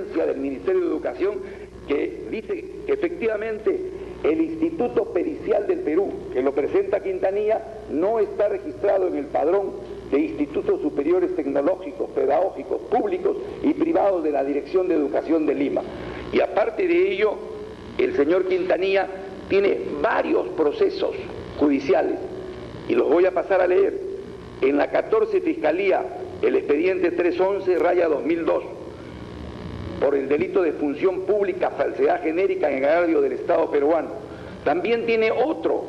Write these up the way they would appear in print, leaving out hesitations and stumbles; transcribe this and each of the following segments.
sentencia del Ministerio de Educación que dice que efectivamente el Instituto Pericial del Perú, que lo presenta Quintanilla, no está registrado en el padrón de Institutos Superiores Tecnológicos, Pedagógicos, Públicos y Privados de la Dirección de Educación de Lima. Y aparte de ello, el señor Quintanilla tiene varios procesos judiciales, y los voy a pasar a leer. En la 14 Fiscalía, el expediente 311-2002, por el delito de función pública, falsedad genérica en agravio del Estado peruano. También tiene otro,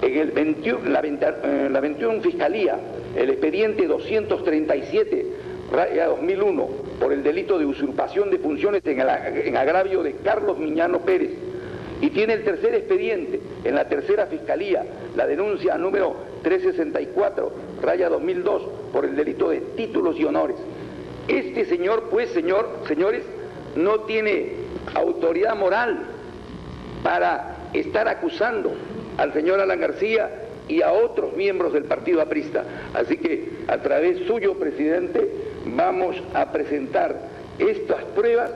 en el 21 Fiscalía, el expediente 237-2001, por el delito de usurpación de funciones en agravio de Carlos Miñano Pérez. Y tiene el tercer expediente, en la tercera Fiscalía, la denuncia número 364-2002, por el delito de títulos y honores. Este señor, pues, señores, no tiene autoridad moral para estar acusando al señor Alan García y a otros miembros del partido aprista. Así que, a través suyo, presidente, vamos a presentar estas pruebas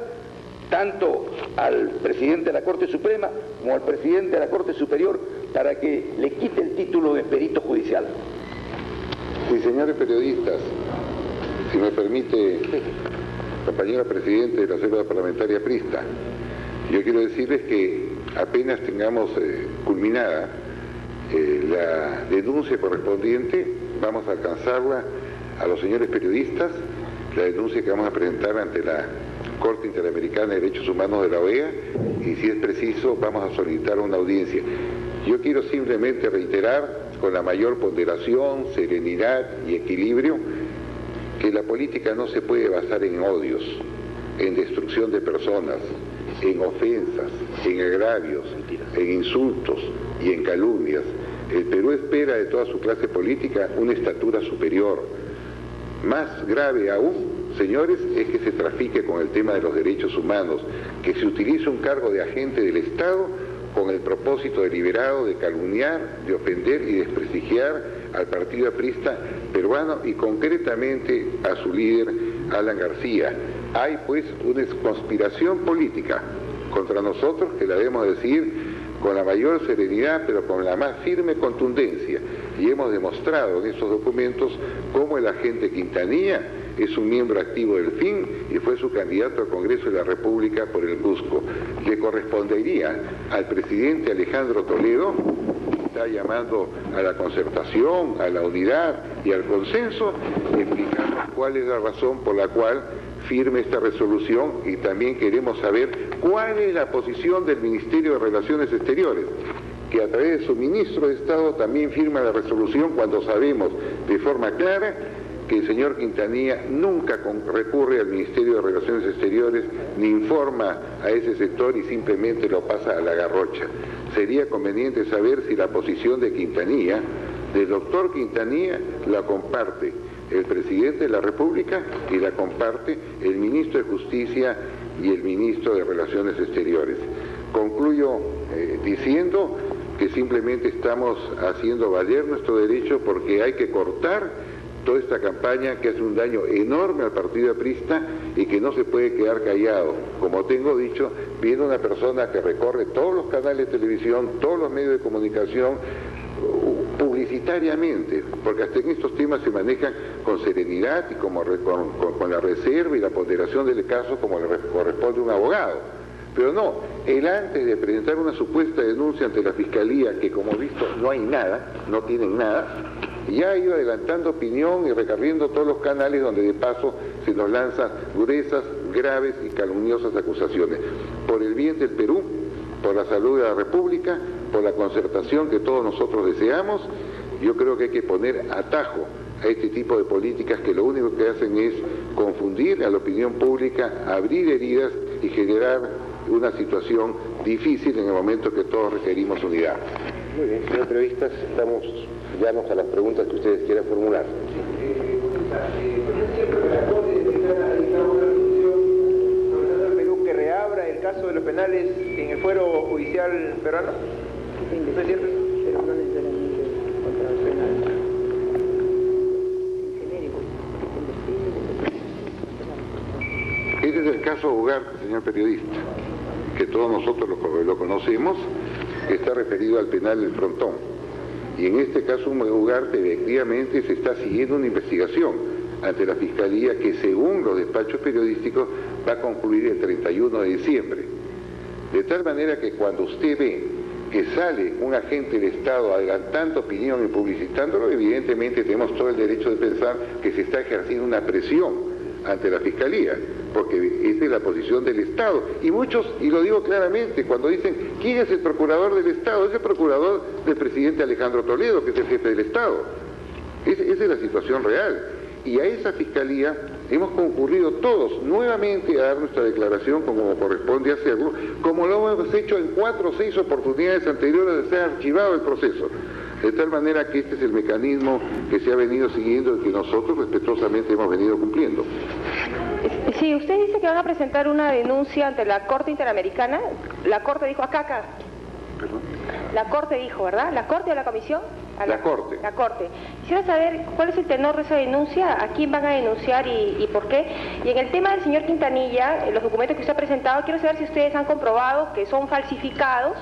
tanto al presidente de la Corte Suprema como al presidente de la Corte Superior para que le quite el título de perito judicial. Sí, señores periodistas, si me permite, compañera presidente de la célula parlamentaria aprista, yo quiero decirles que apenas tengamos culminada la denuncia correspondiente, vamos a alcanzarla a los señores periodistas, la denuncia que vamos a presentar ante la Corte Interamericana de Derechos Humanos de la OEA, y si es preciso vamos a solicitar una audiencia. Yo quiero simplemente reiterar con la mayor ponderación, serenidad y equilibrio que la política no se puede basar en odios, en destrucción de personas, en ofensas, en agravios, en insultos y en calumnias. El Perú espera de toda su clase política una estatura superior. Más grave aún, señores, es que se trafique con el tema de los derechos humanos, que se utilice un cargo de agente del Estado con el propósito deliberado de calumniar, de ofender y desprestigiar al partido aprista peruano y concretamente a su líder, Alan García. Hay pues una conspiración política contra nosotros que la debemos decir con la mayor serenidad, pero con la más firme contundencia. Y hemos demostrado en estos documentos cómo el agente Quintanilla es un miembro activo del FIN y fue su candidato al Congreso de la República por el Cusco. Le correspondería al presidente Alejandro Toledo, que está llamando a la concertación, a la unidad y al consenso, explicarnos cuál es la razón por la cual firme esta resolución, y también queremos saber cuál es la posición del Ministerio de Relaciones Exteriores, que a través de su ministro de Estado también firma la resolución cuando sabemos de forma clara que el señor Quintanilla nunca recurre al Ministerio de Relaciones Exteriores ni informa a ese sector y simplemente lo pasa a la garrocha. Sería conveniente saber si la posición de Quintanilla, del doctor Quintanilla, la comparte el presidente de la República y la comparte el ministro de Justicia y el ministro de Relaciones Exteriores. Concluyo diciendo que simplemente estamos haciendo valer nuestro derecho porque hay que cortar toda esta campaña que hace un daño enorme al partido aprista y que no se puede quedar callado. Como tengo dicho, viendo una persona que recorre todos los canales de televisión, todos los medios de comunicación, publicitariamente, porque hasta en estos temas se manejan con serenidad y con la reserva y la ponderación del caso como le corresponde a un abogado. Pero no, él antes de presentar una supuesta denuncia ante la Fiscalía, que como visto no hay nada, no tienen nada, ya ha ido adelantando opinión y recorriendo todos los canales donde de paso se nos lanzan gruesas, graves y calumniosas acusaciones. Por el bien del Perú, por la salud de la República, por la concertación que todos nosotros deseamos, yo creo que hay que poner atajo a este tipo de políticas que lo único que hacen es confundir a la opinión pública, abrir heridas y generar una situación difícil en el momento que todos requerimos unidad. Muy bien, señores periodistas, estamos llanos a las preguntas que ustedes quieran formular. Perú que reabra el caso de los penales en el fuero judicial peruano. ¿Presidente? Pero no necesariamente contra los penales. En genérico. Ese es el caso caso Ugarte, señor periodista, que todos nosotros lo conocemos, está referido al penal del Frontón. Y en este caso Ugarte efectivamente se está siguiendo una investigación ante la Fiscalía que, según los despachos periodísticos, va a concluir el 31 de diciembre. De tal manera que cuando usted ve que sale un agente del Estado adelantando opinión y publicitándolo, evidentemente tenemos todo el derecho de pensar que se está ejerciendo una presión ante la Fiscalía, porque esa es la posición del Estado. Y muchos, y lo digo claramente, cuando dicen, ¿quién es el procurador del Estado? Es el procurador del presidente Alejandro Toledo, que es el jefe del Estado. Esa es la situación real. Y a esa Fiscalía hemos concurrido todos nuevamente a dar nuestra declaración como corresponde hacerlo, como lo hemos hecho en 4 o 6 oportunidades anteriores de ser archivado el proceso. De tal manera que este es el mecanismo que se ha venido siguiendo y que nosotros respetuosamente hemos venido cumpliendo. Sí, usted dice que van a presentar una denuncia ante la Corte Interamericana. La Corte dijo, acá. ¿Perdón? La Corte dijo, ¿verdad? ¿La Corte o la Comisión? La Corte. La Corte. Quisiera saber cuál es el tenor de esa denuncia, a quién van a denunciar y por qué. Y en el tema del señor Quintanilla, los documentos que usted ha presentado, quiero saber si ustedes han comprobado que son falsificados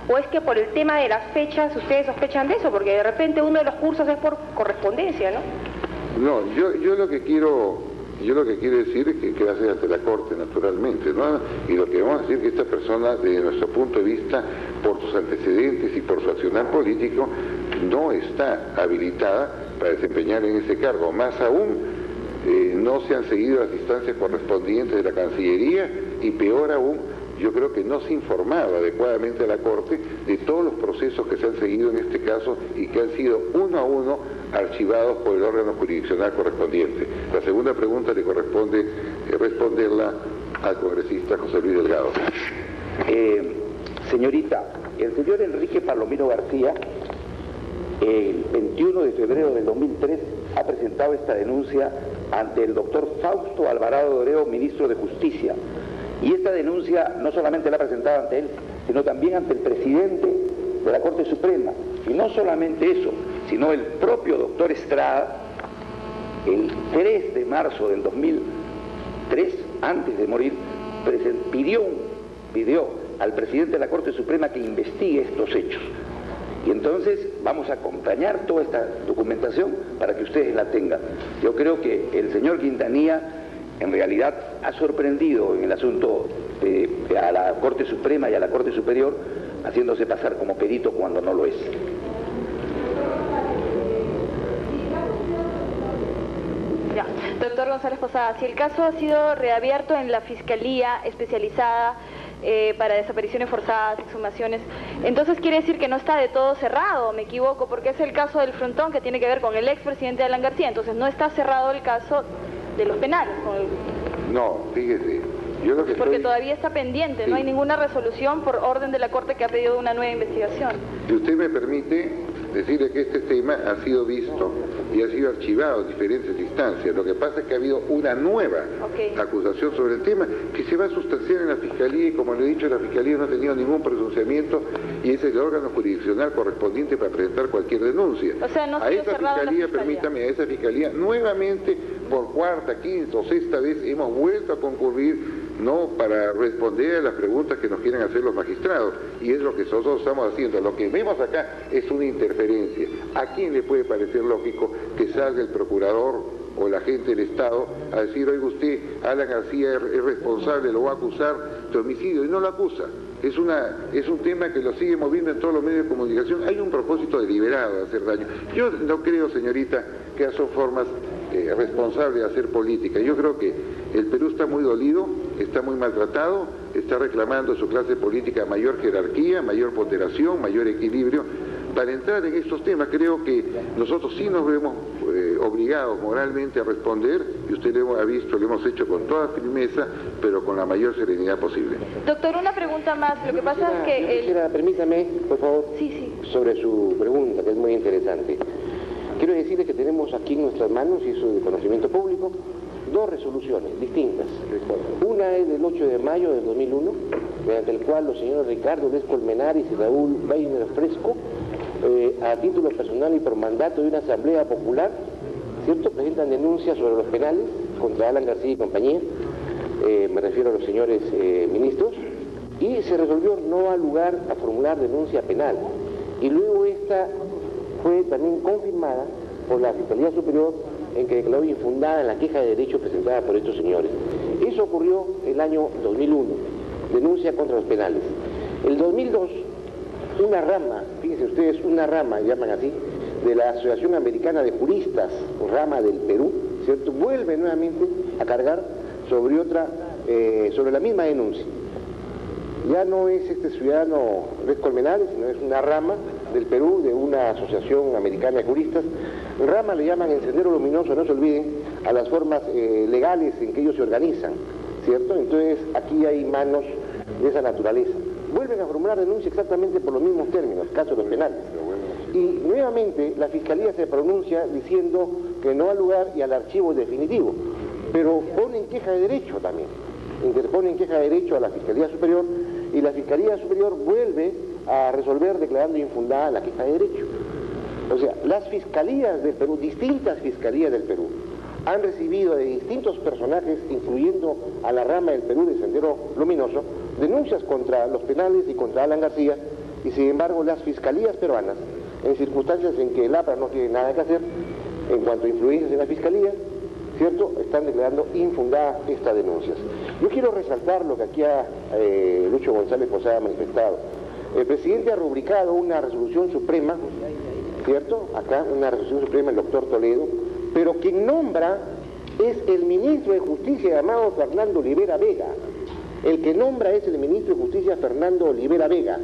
o es que por el tema de las fechas ustedes sospechan de eso, porque de repente uno de los cursos es por correspondencia, ¿no? No, yo lo que quiero decir es que va a ser ante la Corte, naturalmente, ¿no? Y lo que vamos a decir es que esta persona, desde nuestro punto de vista, por sus antecedentes y por su accionar político, no está habilitada para desempeñar en ese cargo. Más aún, no se han seguido las instancias correspondientes de la Cancillería y peor aún, yo creo que no se ha informado adecuadamente a la Corte de todos los procesos que se han seguido en este caso y que han sido uno a uno archivados por el órgano jurisdiccional correspondiente. La segunda pregunta le corresponde responderla al congresista José Luis Delgado. Señorita, el señor Enrique Palomino García, el 21 de febrero del 2003, ha presentado esta denuncia ante el doctor Fausto Alvarado Doreo, ministro de Justicia. Y esta denuncia no solamente la ha presentado ante él, sino también ante el presidente de la Corte Suprema. Y no solamente eso, sino el propio doctor Estrada, el 3 de marzo del 2003, antes de morir, pidió al presidente de la Corte Suprema que investigue estos hechos. Y entonces vamos a acompañar toda esta documentación para que ustedes la tengan. Yo creo que el señor Quintanilla en realidad ha sorprendido en el asunto a la Corte Suprema y a la Corte Superior, haciéndose pasar como perito cuando no lo es. Ya. Doctor González Posada, si el caso ha sido reabierto en la Fiscalía especializada para desapariciones forzadas, exhumaciones, entonces quiere decir que no está de todo cerrado, me equivoco, porque es el caso del Frontón que tiene que ver con el expresidente Alan García, entonces no está cerrado el caso de los penales. No, fíjese, yo lo que porque todavía está pendiente, sí. No hay ninguna resolución por orden de la Corte que ha pedido una nueva investigación. Si usted me permite decirle que este tema ha sido visto y ha sido archivado en diferentes instancias. Lo que pasa es que ha habido una nueva acusación sobre el tema que se va a sustanciar en la Fiscalía y, como le he dicho, la Fiscalía no ha tenido ningún pronunciamiento y es el órgano jurisdiccional correspondiente para presentar cualquier denuncia. O sea, no a esa Fiscalía, permítame, a esa Fiscalía nuevamente por cuarta, quinta o sexta vez hemos vuelto a concurrir, no para responder a las preguntas que nos quieren hacer los magistrados, y es lo que nosotros estamos haciendo. Lo que vemos acá es una interferencia. ¿A quién le puede parecer lógico que salga el procurador o la gente del Estado a decir, oiga usted, Alan García es responsable, lo va a acusar de homicidio? Y no lo acusa. Es un tema que lo sigue moviendo en todos los medios de comunicación. Hay un propósito deliberado de hacer daño. Yo no creo, señorita, que son formas responsables de hacer política. Yo creo que el Perú está muy dolido, está muy maltratado, está reclamando su clase política mayor jerarquía, mayor ponderación, mayor equilibrio. Para entrar en estos temas creo que nosotros sí nos vemos obligados moralmente a responder, y usted lo ha visto, lo hemos hecho con toda firmeza, pero con la mayor serenidad posible. Doctor, una pregunta más. Lo que pasa es que permítame, por favor, sí. Sobre su pregunta, que es muy interesante. Quiero decirle que tenemos aquí en nuestras manos, y eso de conocimiento público, dos resoluciones distintas. Una es del 8 de mayo del 2001, mediante el cual los señores Ricardo Les Colmenares y Raúl Weiner Fresco, a título personal y por mandato de una asamblea popular, ¿cierto?, presentan denuncias sobre los penales contra Alan García y compañía, me refiero a los señores ministros, y se resolvió no dar lugar a formular denuncia penal. Y luego esta fue también confirmada por la Fiscalía Superior en que declaró infundada en la queja de derecho presentada por estos señores. Eso ocurrió el año 2001, denuncia contra los penales. El 2002, una rama, fíjense ustedes, una rama, llaman así, de la Asociación Americana de Juristas, rama del Perú, ¿cierto?, vuelve nuevamente a cargar sobre sobre la misma denuncia. Ya no es este ciudadano Luis Colmenares, sino es una rama del Perú, de una asociación americana de juristas. Rama le llaman el Sendero Luminoso, no se olviden, a las formas legales en que ellos se organizan, ¿cierto? Entonces aquí hay manos de esa naturaleza. Vuelven a formular denuncia exactamente por los mismos términos, caso de los penales. Y nuevamente la Fiscalía se pronuncia diciendo que no da lugar y al archivo definitivo, pero ponen queja de derecho también. Interponen queja de derecho a la Fiscalía Superior y la Fiscalía Superior vuelve a resolver declarando infundada la queja de derecho. O sea, las fiscalías del Perú, distintas fiscalías del Perú, han recibido de distintos personajes, incluyendo a la rama del Perú de Sendero Luminoso, denuncias contra los penales y contra Alan García, y sin embargo las fiscalías peruanas, en circunstancias en que el APRA no tiene nada que hacer en cuanto a influencias en la fiscalía, ¿cierto?, están declarando infundadas estas denuncias. Yo quiero resaltar lo que aquí Lucho González Posada ha manifestado. El presidente ha rubricado una resolución suprema, ¿cierto?, acá una resolución suprema, el doctor Toledo, pero quien nombra es el ministro de Justicia llamado Fernando Olivera Vega. El que nombra es el ministro de Justicia Fernando Olivera Vega.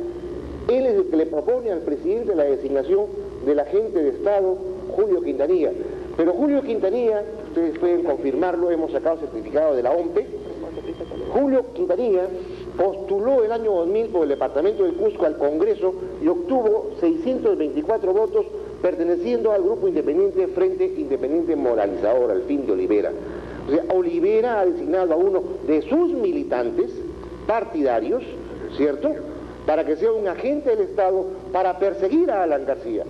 Él es el que le propone al presidente la designación del agente de Estado Julio Quintanilla. Pero Julio Quintanilla, ustedes pueden confirmarlo, hemos sacado certificado de la OMPE, Julio Quintanilla postuló el año 2000 por el departamento de Cusco al Congreso y obtuvo 624 votos perteneciendo al grupo independiente Frente Independiente Moralizador, al fin de Olivera. O sea, Olivera ha designado a uno de sus militantes partidarios, ¿cierto?, para que sea un agente del Estado para perseguir a Alan García.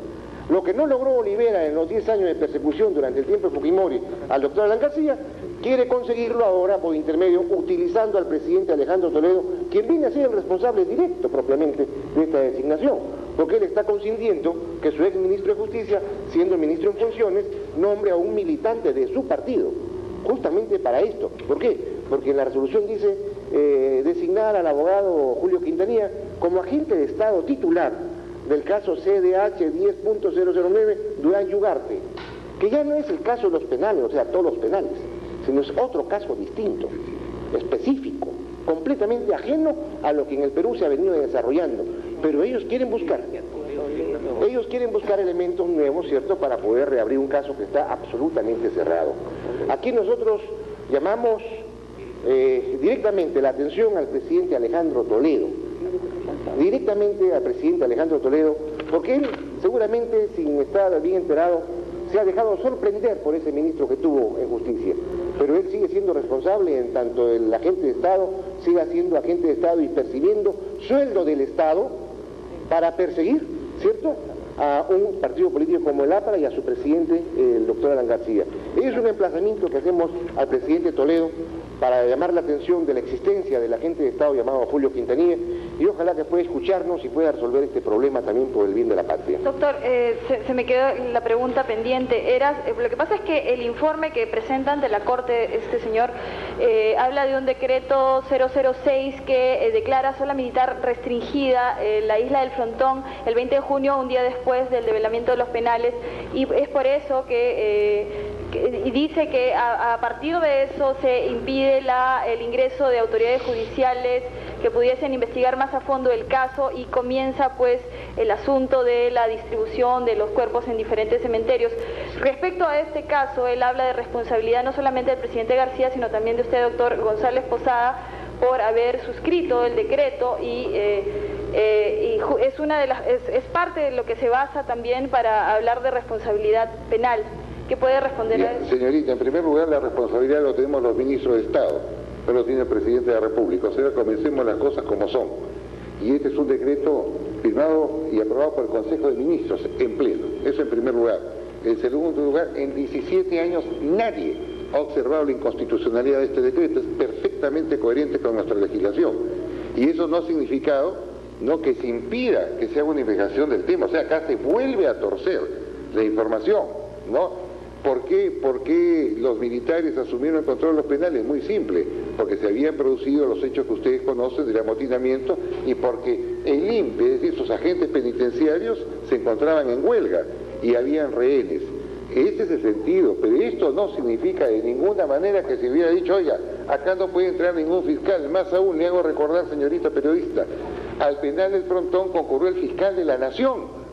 Lo que no logró Olivera en los 10 años de persecución durante el tiempo de Fujimori al doctor Alan García, quiere conseguirlo ahora por intermedio, utilizando al presidente Alejandro Toledo, quien viene a ser el responsable directo propiamente de esta designación, porque él está consintiendo que su ex ministro de Justicia, siendo ministro en funciones, nombre a un militante de su partido, justamente para esto. ¿Por qué? Porque en la resolución dice designar al abogado Julio Quintanilla como agente de Estado titular del caso CDH 10.009 Durán Yugarte, que ya no es el caso de los penales, o sea, todos los penales, sino es otro caso distinto, específico, completamente ajeno a lo que en el Perú se ha venido desarrollando, pero ellos quieren buscar elementos nuevos, ¿cierto?, para poder reabrir un caso que está absolutamente cerrado. Aquí nosotros llamamos directamente la atención al presidente Alejandro Toledo, porque él seguramente, sin estar bien enterado, se ha dejado sorprender por ese ministro que tuvo en justicia, pero él sigue siendo responsable en tanto el agente de Estado siga siendo agente de Estado y percibiendo sueldo del Estado para perseguir, ¿cierto?, a un partido político como el APRA y a su presidente, el doctor Alan García. Es un emplazamiento que hacemos al presidente Toledo para llamar la atención de la existencia del agente de Estado llamado Julio Quintanilla, y ojalá que pueda escucharnos y pueda resolver este problema también por el bien de la patria. Doctor, se me quedó la pregunta pendiente. Lo que pasa es que el informe que presenta ante la Corte este señor habla de un decreto 006 que declara zona militar restringida la isla del Frontón el 20 de junio, un día después del develamiento de los penales, y es por eso y dice que a partir de eso se impide el ingreso de autoridades judiciales que pudiesen investigar más a fondo el caso, y comienza pues el asunto de la distribución de los cuerpos en diferentes cementerios. Respecto a este caso, él habla de responsabilidad no solamente del presidente García, sino también de usted, doctor González Posada, por haber suscrito el decreto, y es parte de lo que se basa también para hablar de responsabilidad penal. ¿Qué puede responder a eso? Señorita, en primer lugar, la responsabilidad lo tenemos los ministros de Estado, no lo tiene el presidente de la República. O sea, comencemos las cosas como son. Y este es un decreto firmado y aprobado por el Consejo de Ministros en pleno. Eso en primer lugar. En segundo lugar, en 17 años nadie ha observado la inconstitucionalidad de este decreto, es perfectamente coherente con nuestra legislación. Y eso no ha significado, ¿no?, que se impida que se haga una investigación del tema. O sea, acá se vuelve a torcer la información, ¿no? ¿Por qué los militares asumieron el control de los penales? Muy simple, porque se habían producido los hechos que ustedes conocen del amotinamiento y porque el INPE, es decir, sus agentes penitenciarios, se encontraban en huelga y habían rehenes. Ese es el sentido, pero esto no significa de ninguna manera que se hubiera dicho, oiga, acá no puede entrar ningún fiscal. Más aún, le hago recordar, señorita periodista, al penal del Frontón concurrió el fiscal de la Nación,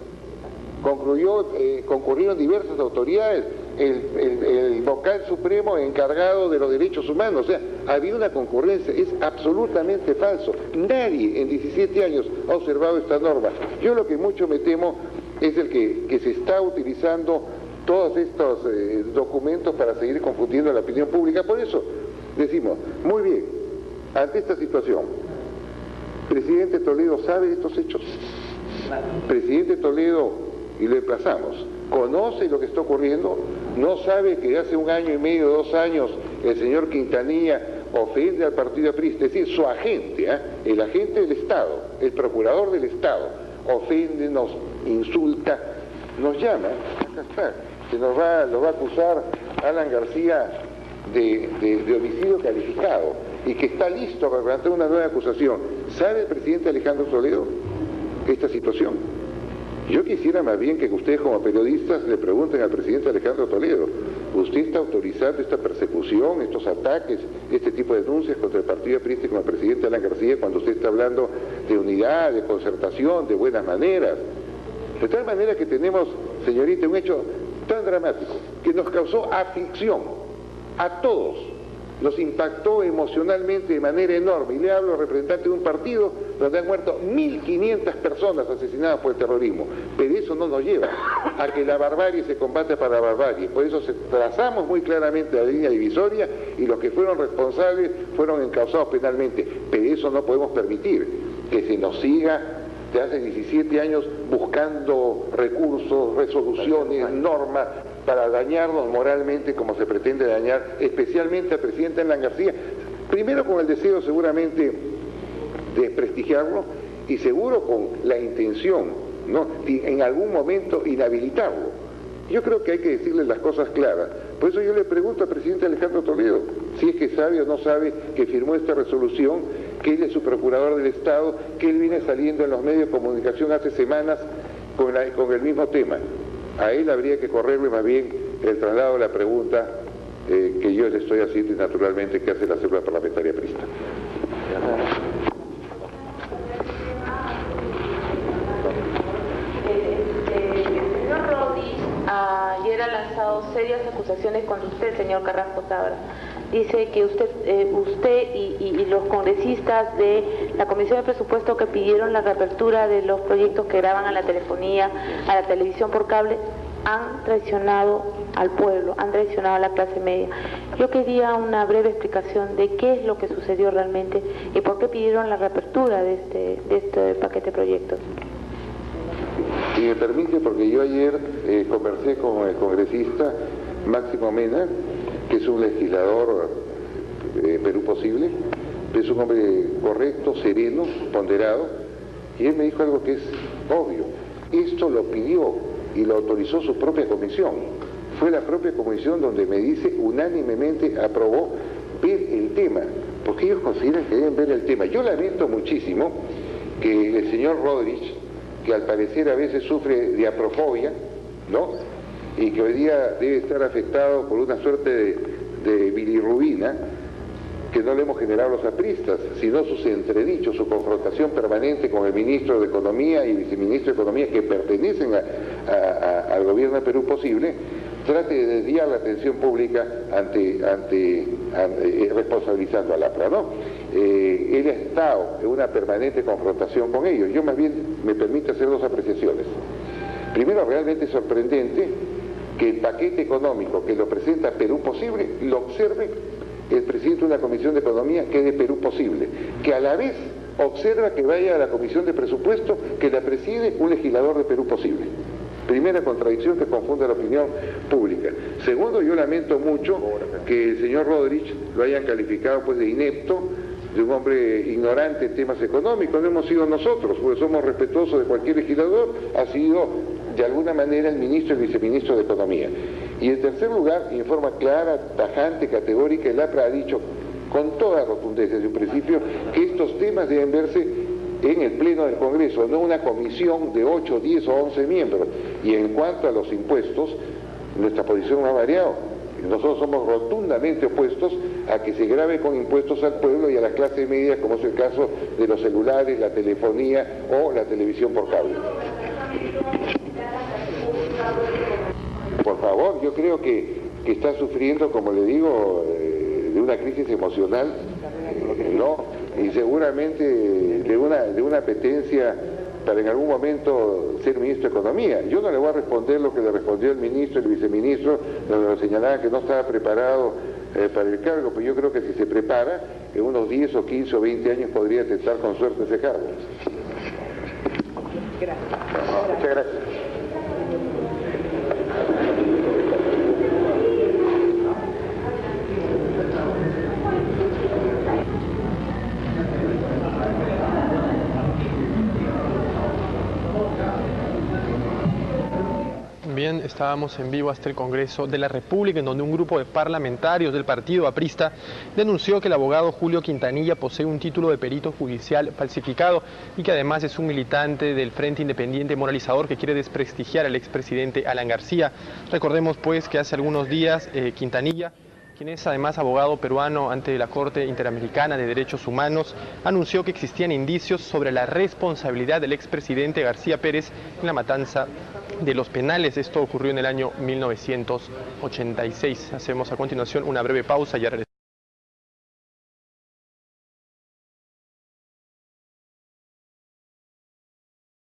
concurrieron diversas autoridades, el vocal supremo encargado de los derechos humanos. O sea, había una concurrencia. Es absolutamente falso. Nadie en 17 años ha observado esta norma. Yo lo que mucho me temo es el que se está utilizando todos estos documentos para seguir confundiendo la opinión pública. Por eso decimos, muy bien, ante esta situación, presidente Toledo sabe de estos hechos. Presidente Toledo, y lo emplazamos, conoce lo que está ocurriendo, no sabe que hace 1 año y medio, 2 años, el señor Quintanilla ofende al partido aprista, es decir, su agente, el agente del Estado, el procurador del Estado, ofende, nos insulta, nos llama, acá está, que lo va a acusar Alan García de homicidio calificado y que está listo para plantear una nueva acusación. ¿Sabe el presidente Alejandro Toledo esta situación? Yo quisiera más bien que ustedes como periodistas le pregunten al presidente Alejandro Toledo, ¿usted está autorizando esta persecución, estos ataques, este tipo de denuncias contra el partido aprista con el presidente Alan García cuando usted está hablando de unidad, de concertación, de buenas maneras? De tal manera que tenemos, señorita, un hecho tan dramático que nos causó aflicción a todos, nos impactó emocionalmente de manera enorme, y le hablo al representante de un partido donde han muerto 1.500 personas asesinadas por el terrorismo, pero eso no nos lleva a que la barbarie se combate para la barbarie. Por eso trazamos muy claramente la línea divisoria y los que fueron responsables fueron encausados penalmente, pero eso no podemos permitir que se nos siga de hace 17 años buscando recursos, resoluciones, normas para dañarnos moralmente como se pretende dañar especialmente al presidente Alan García, primero con el deseo seguramente de desprestigiarlo y seguro con la intención, ¿no?, de en algún momento inhabilitarlo. Yo creo que hay que decirle las cosas claras. Por eso yo le pregunto al presidente Alejandro Toledo si es que sabe o no sabe que firmó esta resolución, que él es su procurador del Estado, que él viene saliendo en los medios de comunicación hace semanas con el mismo tema. A él habría que correrle más bien el traslado de la pregunta que yo le estoy haciendo y naturalmente que hace la célula parlamentaria aprista. Ayer ha lanzado serias acusaciones contra usted, señor Carrasco Sabra. Dice que usted y los congresistas de la Comisión de Presupuesto que pidieron la reapertura de los proyectos que graban a la telefonía, a la televisión por cable, han traicionado al pueblo, han traicionado a la clase media. Yo quería una breve explicación de qué es lo que sucedió realmente y por qué pidieron la reapertura de este paquete de proyectos. Si me permite, porque yo ayer conversé con el congresista Máximo Mena, que es un legislador Perú Posible, es un hombre correcto, sereno, ponderado, y él me dijo algo que es obvio. Esto lo pidió y lo autorizó su propia comisión. Fue la propia comisión donde me dice unánimemente aprobó ver el tema, porque ellos consideran que deben ver el tema. Yo lamento muchísimo que el señor Rodríguez, que al parecer a veces sufre de aprofobia, ¿no?, y que hoy día debe estar afectado por una suerte de bilirrubina que no le hemos generado los apristas, sino sus entredichos, su confrontación permanente con el ministro de Economía y viceministro de Economía que pertenecen al gobierno de Perú Posible, trate de desviar la atención pública responsabilizando al APRA, ¿no? Él ha estado en una permanente confrontación con ellos. Yo más bien me permito hacer 2 apreciaciones. Primero, realmente es sorprendente que el paquete económico que lo presenta Perú Posible lo observe el presidente de una comisión de economía que es de Perú Posible, que a la vez observa que vaya a la comisión de presupuesto que la preside un legislador de Perú Posible. Primera contradicción que confunde a la opinión pública. Segundo, yo lamento mucho que el señor Rodríguez lo hayan calificado pues de inepto, de un hombre ignorante en temas económicos. No hemos sido nosotros, porque somos respetuosos de cualquier legislador, ha sido de alguna manera el ministro y el viceministro de Economía. Y en tercer lugar, en forma clara, tajante, categórica, el APRA ha dicho con toda rotundencia desde un principio que estos temas deben verse en el Pleno del Congreso, no una comisión de 8, 10 o 11 miembros. Y en cuanto a los impuestos, nuestra posición no ha variado. Nosotros somos rotundamente opuestos a que se grave con impuestos al pueblo y a la clase media, como es el caso de los celulares, la telefonía o la televisión por cable. Por favor, yo creo que está sufriendo, como le digo, de una crisis emocional, ¿no? Y seguramente de una apetencia para en algún momento ser ministro de Economía. Yo no le voy a responder lo que le respondió el ministro y el viceministro, donde señalaba que no estaba preparado para el cargo, pero yo creo que si se prepara, en unos 10 o 15 o 20 años podría tentar con suerte ese cargo. Gracias. Muchas gracias. Bien, estábamos en vivo hasta el Congreso de la República, en donde un grupo de parlamentarios del partido aprista denunció que el abogado Julio Quintanilla posee un título de perito judicial falsificado y que además es un militante del Frente Independiente Moralizador que quiere desprestigiar al expresidente Alan García. Recordemos pues que hace algunos días Quintanilla, quien es además abogado peruano ante la Corte Interamericana de Derechos Humanos, anunció que existían indicios sobre la responsabilidad del expresidente García Pérez en la matanza de Los Penales. Esto ocurrió en el año 1986. Hacemos a continuación una breve pausa y ya regresamos.